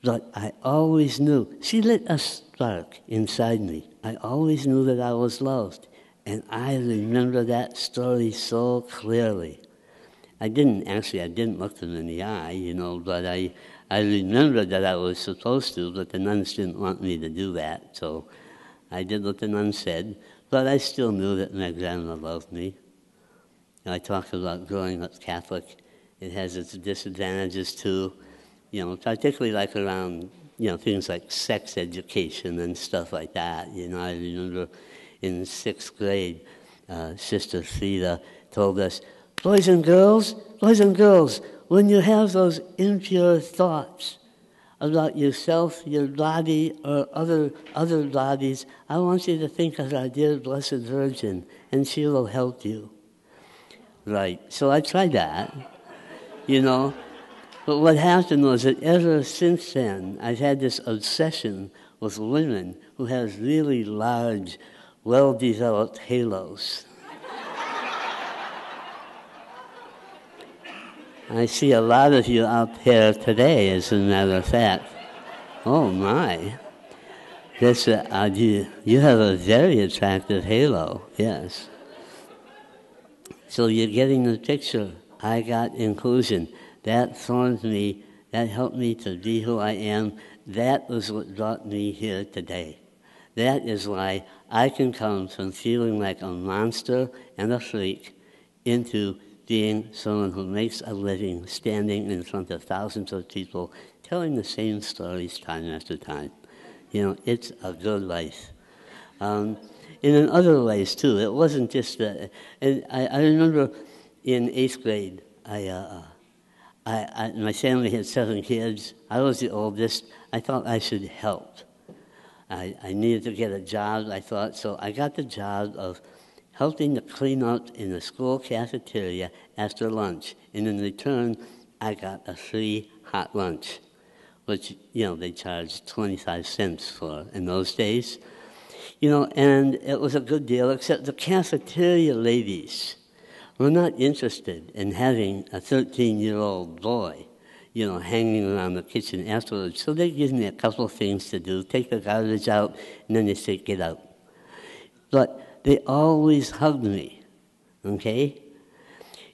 But I always knew, she lit a spark inside me. I always knew that I was loved. And I remember that story so clearly. I didn't look them in the eye, but I remembered that I was supposed to, but the nuns didn't want me to do that. So I did what the nuns said, but I still knew that my grandma loved me. I talk about growing up Catholic. It has its disadvantages too, particularly like around, things like sex education and stuff like that. I remember in 6th grade, Sister Frida told us, boys and girls, when you have those impure thoughts about yourself, your body, or other bodies, I want you to think of our dear Blessed Virgin, and she will help you. Right, so I tried that, But what happened was that ever since then, I've had this obsession with women who have really large, well-developed halos. I see a lot of you out there today, as a matter of fact. Oh, my. You have a very attractive halo, yes. So you're getting the picture. I got inclusion. That formed me. That helped me to be who I am. That was what brought me here today. That is why I can come from feeling like a monster and a freak into being someone who makes a living standing in front of thousands of people telling the same stories time after time. It's a good life. And in other ways, too, it wasn't just that. And I remember in 8th grade, my family had 7 kids. I was the oldest. I thought I should help. I needed to get a job, I thought, so I got the job of helping to clean up in the school cafeteria after lunch. And in return, I got a free hot lunch, which, they charged 25 cents for in those days. And it was a good deal, except the cafeteria ladies were not interested in having a 13-year-old boy, hanging around the kitchen afterwards. So they give me a couple of things to do, take the garbage out, and then they say, get out. But they always hugged me, okay?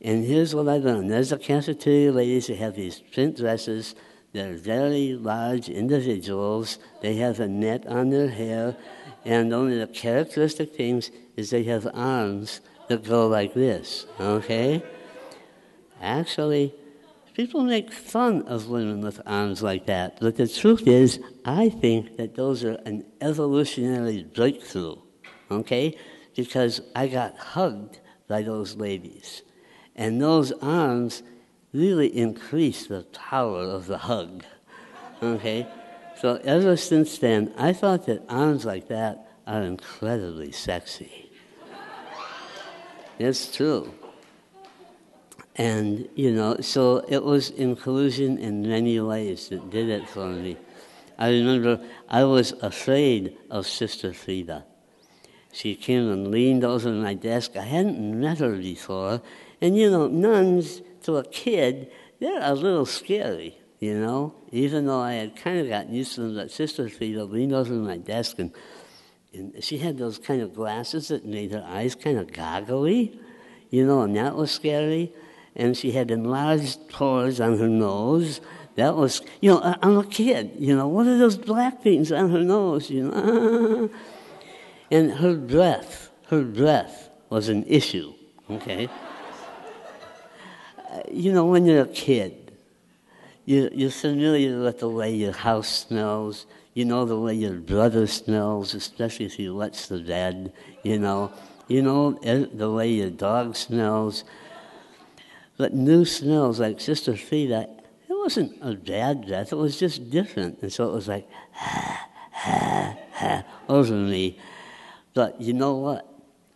And here's what I learned. There's the cafeteria ladies who have these print dresses. They're very large individuals. They have a net on their hair. And only the characteristic things is they have arms that go like this, okay? Actually, people make fun of women with arms like that. But the truth is, I think that those are an evolutionary breakthrough, okay? Because I got hugged by those ladies. And those arms really increase the power of the hug, okay? So ever since then, I thought that arms like that are incredibly sexy. It's true. And, so it was inclusion in many ways that did it for me. I remember I was afraid of Sister Frida. She came and leaned over my desk. I hadn't met her before. And, nuns, to a kid, they're a little scary, even though I had kind of gotten used to them. But Sister Frida leaned over my desk, and she had those kind of glasses that made her eyes kind of goggly, and that was scary. And she had enlarged pores on her nose. That was, I'm a kid, what are those black things on her nose, And her breath was an issue, okay? When you're a kid, you're familiar with the way your house smells. You know the way your brother smells, especially if he wets the bed, You know the way your dog smells. But new smells, like Sister Frida, it wasn't a bad breath. It was just different. And so it was like, over me. But you know what?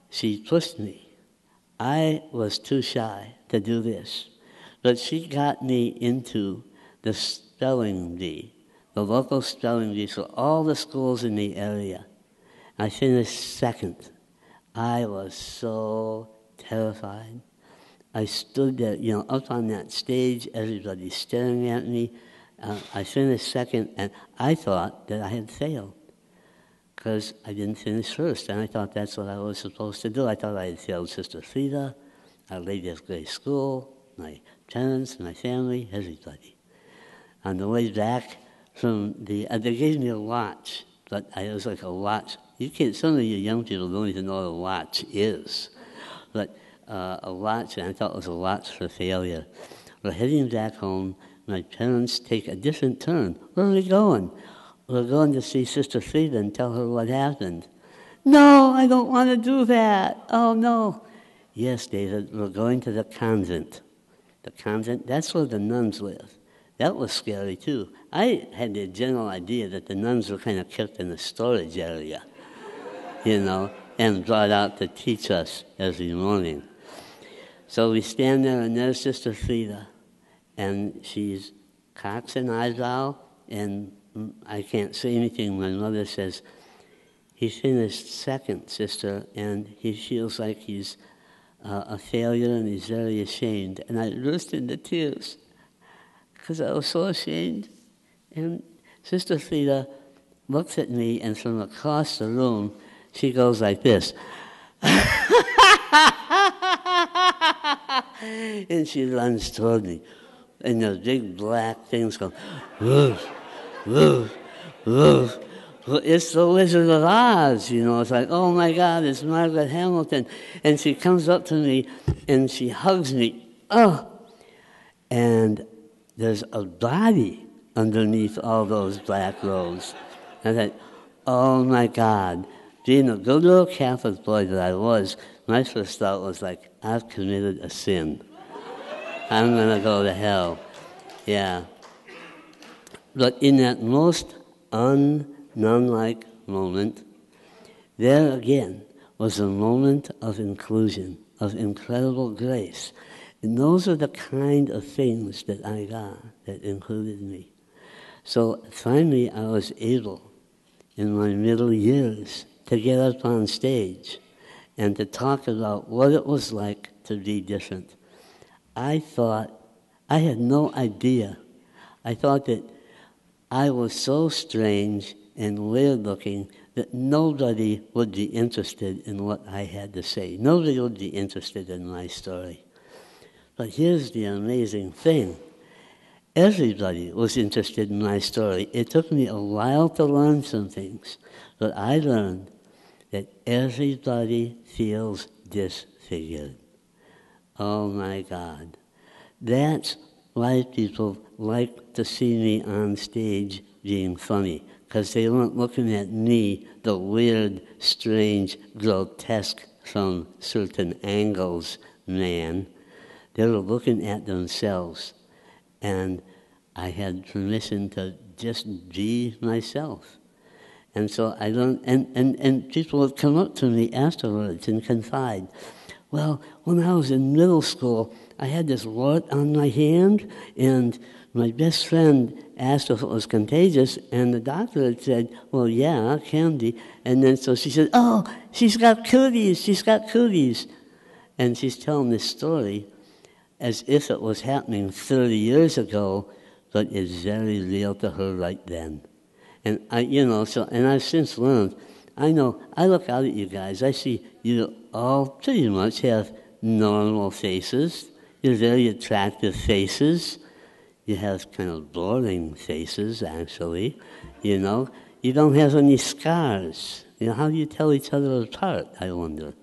She pushed me. I was too shy to do this. But she got me into the spelling bee, the local spelling bee for all the schools in the area. I finished second. I was so terrified. I stood there, up on that stage, everybody staring at me. I finished second, and I thought that I had failed because I didn't finish first, and I thought that's what I was supposed to do. I thought I had failed Sister Frida, Our Lady of Grace School, my parents, my family, everybody. On the way back from they gave me a watch, but it was like a watch. You can't. Some of you young people don't even know what a watch is, but a watch, and I thought it was a watch for failure. We're heading back home. My parents take a different turn. Where are we going? We're going to see Sister Frida and tell her what happened. No, I don't want to do that. Oh, no. Yes, David, we're going to the convent. The convent, that's where the nuns live. That was scary, too. I had the general idea that the nuns were kind of kept in a storage area, and brought out to teach us every morning. So we stand there, and there's Sister Frida, and she's cocks an eyebrow, and I can't say anything. My mother says, he finished second, sister, and he feels like he's a failure, and he's very ashamed. And I burst into tears because I was so ashamed. And Sister Frida looks at me, and from across the room, she goes like this. And she runs toward me. And the big black things go, woof, woof, woof. It's the Wizard of Oz, It's like, oh, my God, it's Margaret Hamilton. And she comes up to me, and she hugs me. Oh! And there's a body underneath all those black robes. And I thought, oh, my God. Being a good little Catholic boy that I was, my first thought was like, I've committed a sin. I'm going to go to hell. Yeah. But in that most nun-like moment, there again was a moment of inclusion, of incredible grace. And those are the kind of things that I got that included me. So finally I was able, in my middle years, to get up on stage and to talk about what it was like to be different. I thought, I had no idea. I thought that I was so strange and weird-looking that nobody would be interested in what I had to say. Nobody would be interested in my story. But here's the amazing thing. Everybody was interested in my story. It took me a while to learn some things, but I learned that everybody feels disfigured. Oh, my God. That's why people like to see me on stage being funny, because they weren't looking at me, the weird, strange, grotesque from certain angles man. They were looking at themselves, and I had permission to just be myself. And so I learned, and people would come up to me afterwards and confide, well, when I was in middle school, I had this wart on my hand, and my best friend asked if it was contagious, and the doctor had said, well, yeah, it can be. And then so she said, oh, she's got cooties. And she's telling this story as if it was happening 30 years ago, but it's very real to her right then. And and I've since learned, I look out at you guys, I see you all pretty much have normal faces. You're very attractive faces. You have kind of boring faces, actually. You don't have any scars. How do you tell each other apart, I wonder?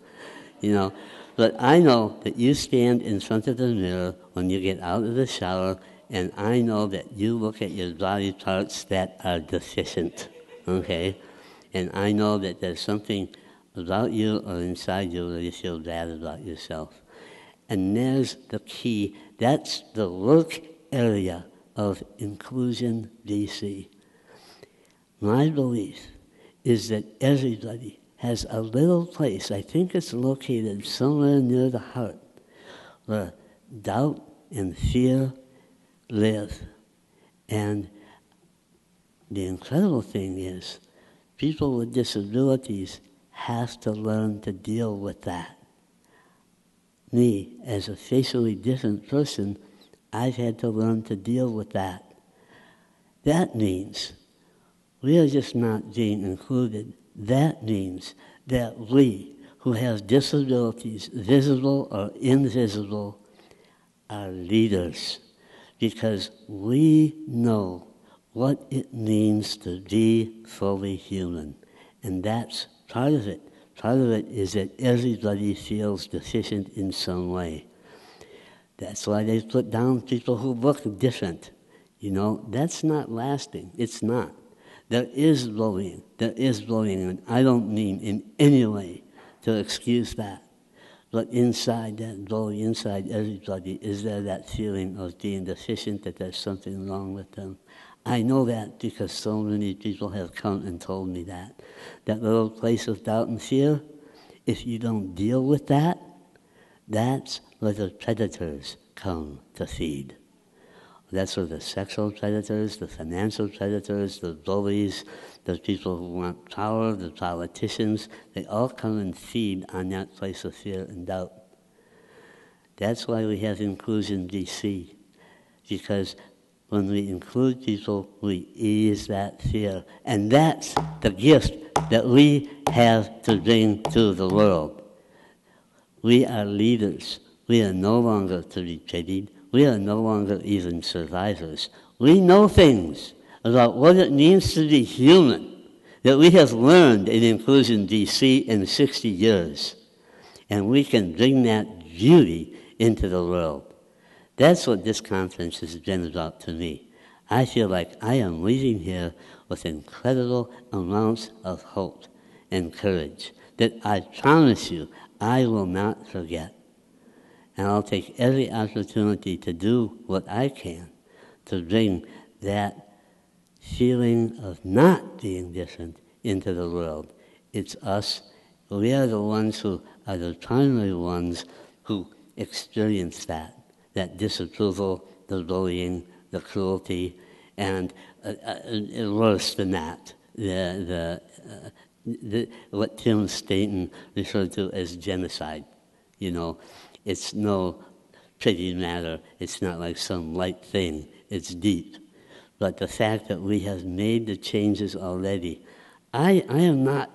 But I know that you stand in front of the mirror when you get out of the shower, and I know that you look at your body parts that are deficient, okay? And I know that there's something about you or inside you where you feel bad about yourself. And there's the key. That's the work area of Inclusion BC. My belief is that everybody has a little place, I think it's located somewhere near the heart, where doubt and fear live. And the incredible thing is, people with disabilities have to learn to deal with that. Me, as a facially different person, I've had to learn to deal with that. That means we are just not being included. That means that we, who have disabilities, visible or invisible, are leaders, because we know what it means to be fully human. And that's part of it. Part of it is that everybody feels deficient in some way. That's why they put down people who look different. You know, that's not lasting. It's not. There is bullying. There is bullying, and I don't mean in any way to excuse that. But inside that bully, inside everybody, is there that feeling of being deficient, that there's something wrong with them? I know that because so many people have come and told me that. That little place of doubt and fear, if you don't deal with that, that's where the predators come to feed. That's where the sexual predators, the financial predators, the bullies, the people who want power, the politicians, they all come and feed on that place of fear and doubt. That's why we have Inclusion BC, because when we include people, we ease that fear. And that's the gift that we have to bring to the world. We are leaders. We are no longer to be pitied. We are no longer even survivors. We know things about what it means to be human that we have learned in Inclusion BC in 60 years. And we can bring that beauty into the world. That's what this conference has been about to me. I feel like I am leaving here with incredible amounts of hope and courage that I promise you I will not forget. And I'll take every opportunity to do what I can to bring that feeling of not being different into the world. It's us. We are the ones who are the primary ones who experience that disapproval, the bullying, the cruelty, and worse than that, what Tim Staten referred to as genocide. You know, it's no pretty matter. It's not like some light thing. It's deep. But the fact that we have made the changes already, I am not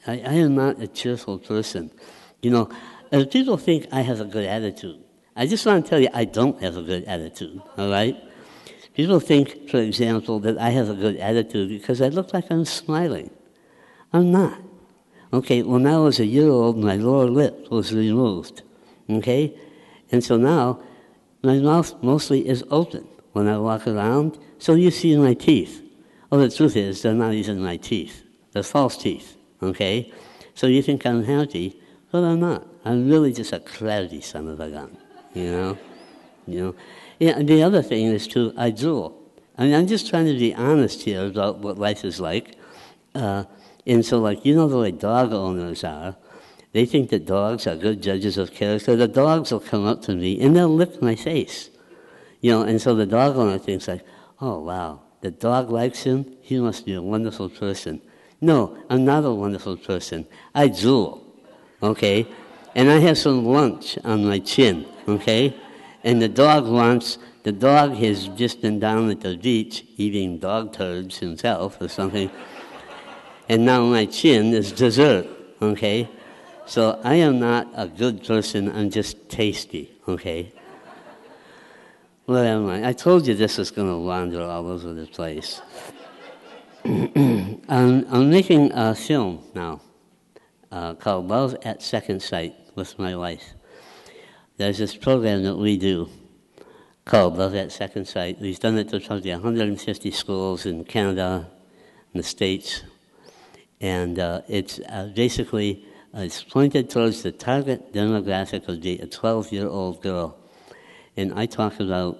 a cheerful person. You know, if people think I have a good attitude, I just want to tell you I don't have a good attitude, all right? People think, for example, that I have a good attitude because I look like I'm smiling. I'm not. Okay, when I was a year old, my lower lip was removed, okay? And so now, my mouth mostly is open when I walk around, so you see my teeth. Oh, the truth is, they're not even my teeth. They're false teeth, okay? So you think I'm happy, but I'm not. I'm really just a crabby son of a gun, you know? Yeah, and the other thing is, too, I drool. I mean, I'm just trying to be honest here about what life is like. And so, like, you know the way dog owners are. They think that dogs are good judges of character. The dogs will come up to me and they'll lick my face. You know, and so the dog owner thinks like, oh, wow, the dog likes him? He must be a wonderful person. No, I'm not a wonderful person. I drool, okay? And I have some lunch on my chin, okay? And the dog has just been down at the beach eating dog turds himself or something. And now my chin is dessert, okay? So I am not a good person, I'm just tasty, okay? What am I? I told you this was going to wander all over the place. I'm making a film now called Love at Second Sight with my wife. There's this program that we do called Love at Second Sight. We've done it to probably 150 schools in Canada, in the States. And it's basically, it's pointed towards the target demographic of a 12-year-old girl. And I talk about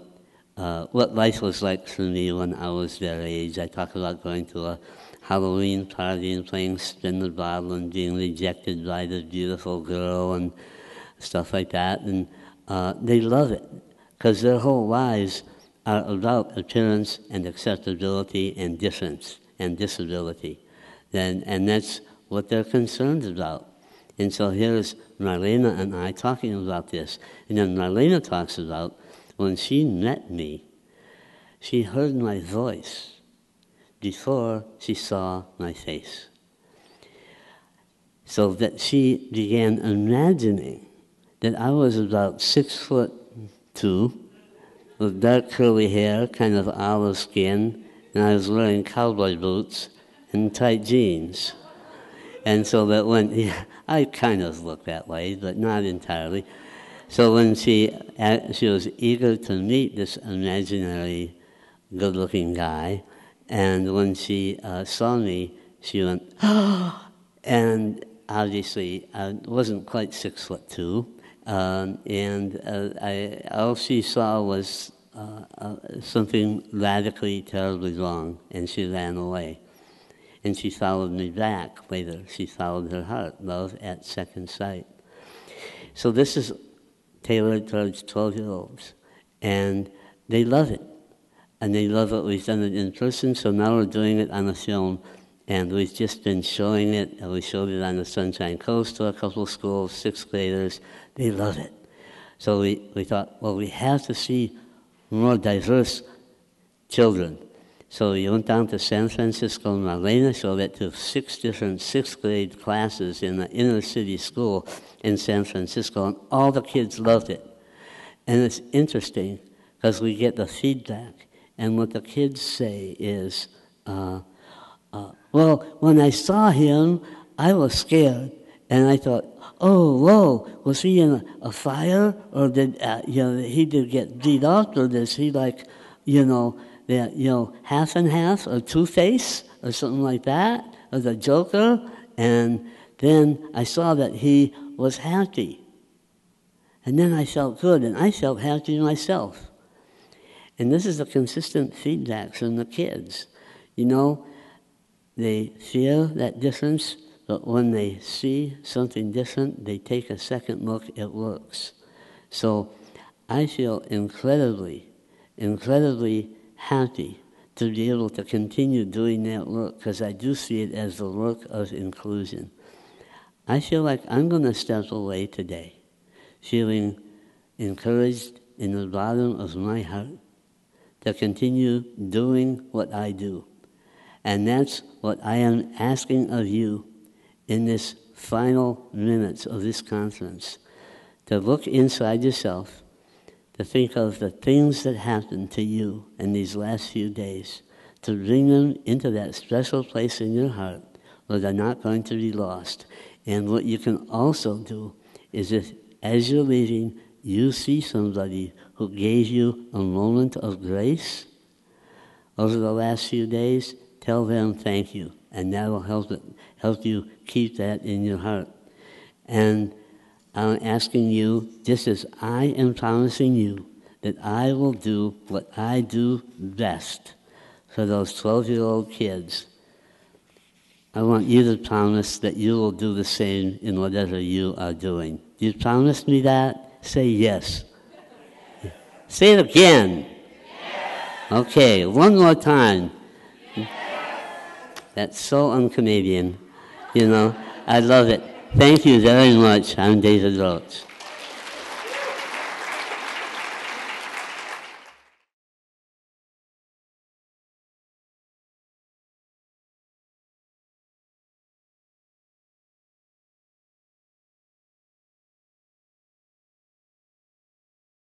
what life was like for me when I was their age. I talk about going to a Halloween party and playing spin the bottle and being rejected by the beautiful girl and stuff like that. And they love it because their whole lives are about appearance and acceptability and difference and disability. And that's what they're concerned about. And so here's Marlena and I talking about this. And then Marlena talks about when she met me, she heard my voice, before she saw my face. So that she began imagining that I was about 6'2", with dark curly hair, kind of olive skin, and I was wearing cowboy boots and tight jeans. And so that when, I kind of looked that way, but not entirely. So when she was eager to meet this imaginary good-looking guy, and when she saw me, she went, oh! And obviously, I wasn't quite 6'2", all she saw was something radically, terribly wrong, and she ran away. And she followed me back later. She followed her heart, love at second sight. So this is tailored towards 12-year-olds, and they love it. And they love it. We've done it in person, so now we're doing it on a film, and we've just been showing it, and we showed it on the Sunshine Coast to a couple of schools, 6th graders. They love it. So we thought, well, we have to see more diverse children. So we went down to San Francisco, and Marlena showed it to 6 different 6th grade classes in an inner city school in San Francisco, and all the kids loved it. And it's interesting because we get the feedback, and what the kids say is, well, when I saw him, I was scared, and I thought, oh, whoa, was he in a fire, or did he get beat up, or is he half and half, or Two-Face, or something like that, or the Joker? And then I saw that he was happy. And then I felt good, and I felt happy myself. And this is a consistent feedback from the kids. They feel that difference, but when they see something different, they take a second look, it works. So I feel incredibly, incredibly happy to be able to continue doing that work, because I do see it as the work of inclusion. I feel like I'm going to step away today feeling encouraged in the bottom of my heart to continue doing what I do. And that's what I am asking of you in this final minutes of this conference, to look inside yourself, to think of the things that happened to you in these last few days, to bring them into that special place in your heart where they're not going to be lost. And what you can also do is, if as you're leaving, you see somebody who gave you a moment of grace over the last few days, tell them thank you, and that will help you keep that in your heart. And I'm asking you, just as I am promising you, that I will do what I do best for those 12-year-old kids. I want you to promise that you will do the same in whatever you are doing. Do you promise me that? Say yes. Say it again. Yes. Okay, one more time. Yes. That's so un-Canadian. I love it. Thank you very much. I'm David Roche.